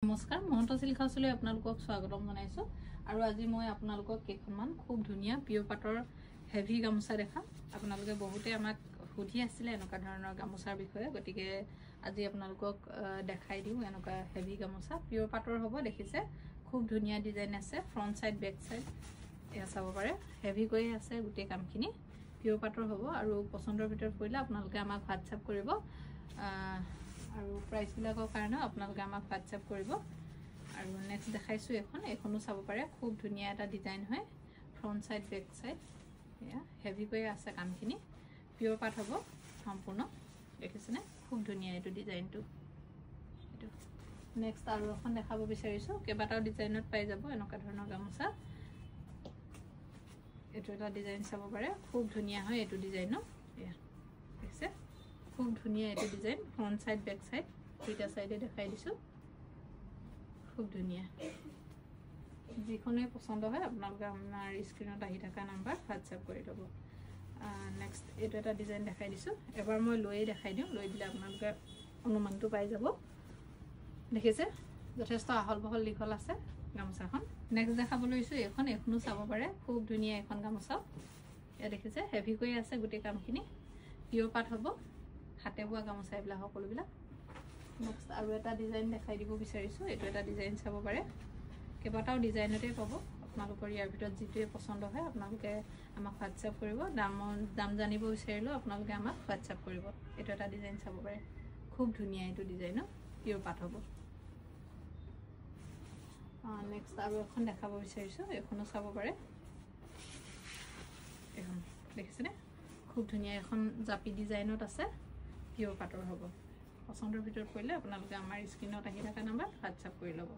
নমস্কাৰ মহন্ত চিল্ক হাউচলৈ আপোনালোকক স্বাগতম জনাইছো আৰু আজি মই আপোনালোকক কেইখনমান খুব ধুনীয়া পিয়ৰ পাটৰ হেভি গামোচা দেখাম আপোনালোকে বহুতে আমাক সুধি আছিলে এনেকুৱা ধৰণৰ গামোচাৰ বিষয়ে গতিকে আজি আপোনালোকক দেখাই দিও এনেকুৱা হেভি গামোচা পিয়ৰ পাটৰ হ'ব দেখিছে খুব ধুনীয়া ডিজাইন আছে ফ্ৰন্ট সাইড বেক সাইড এয়া চাব পাৰে হেভি কৈ আছে গুটে কামখিনি পিয়ৰ পাটৰ হ'ব আৰু পছন্দৰ ভিতৰত পৰিলে আপোনালোকে আমাক WhatsApp কৰিব আৰু প্ৰাইস বিলাকৰ কাৰণে আপোনালোকে আমাক WhatsApp কৰিব আৰু নেক্সট দেখাইছো এখনো চাব পাৰে খুব ধুনীয়া এটা ডিজাইন হয় ফ্ৰন্ট সাইড বেক সাইড এয়া হেভি কৈ আছে কামখিনি পিয়ৰ পাট হ'ব সম্পূৰ্ণ দেখিছেনে খুব ধুনীয়া এটো ডিজাইনটো এটো নেক্সট আৰু এখন দেখাব বিচাৰিছো কেবাটাও ডিজাইনত পাই যাব এনেকুৱা ধৰণৰ গামোচা এটো এটা ডিজাইন চাব পাৰে খুব ধুনীয়া হয় এটো ডিজাইন এয়া দেখিছে খুব ধুনীয়া এটো design front side back side দুটা সাইডে দেখাই দিছো খুব ধুনীয়া যিখনে পছন্দ হয় আপোনালোকে আমাৰ স্ক্ৰিনত আহি থকা নাম্বাৰ WhatsApp কৰি দিব নেক্সট এটো এটা ডিজাইন দেখাই দিছো এবাৰ মই লৈ দেখাই দিম লৈ দিলে আপোনালোকে অনুমানটো পাই যাব দেখিছে যথেষ্ট আহল বহল লিখল আছে গামোচাখন নেক্সট দেখাব লৈছো এখনো চাব পাৰে খুব ধুনীয়া এখন গামোচা এ দেখিছে হেভি কৈ আছে গুটে কামখিনি পিয়ৰ পাট হ'ব হাতে বোৱা গামোচা এবিলা সকলোবিলা নেক্সট আৰু এটা ডিজাইন দেখাই দিব বিচাৰিছো এটো এটা ডিজাইন চাব পাৰে কেবাটাও ডিজাইনতে পাব আপোনালোকৰ ইয়াৰ ভিতৰত যিটোৱে পছন্দ হয় আপোনালোকে আমাক WhatsApp কৰিব দাম জানিব বিচাৰিলে আপোনালোকে আমাক WhatsApp কৰিব এটো এটা ডিজাইন চাব পাৰে খুব ধুনীয়া এটো ডিজাইন পিয়ৰ পাট হ'ব নেক্সট আৰু এখন দেখাব বিচাৰিছো এখনো চাব পাৰে এখন দেখিছেনে খুব ধুনীয়া এখন জাপি ডিজাইনত আছে পিয়ৰ পাটৰ হ'ব পছন্দৰ ভিতৰত পৰিলে আপোনালোকে আমাৰ স্ক্ৰিনত আহি থকা নাম্বাৰ WhatsApp কৰি ল'ব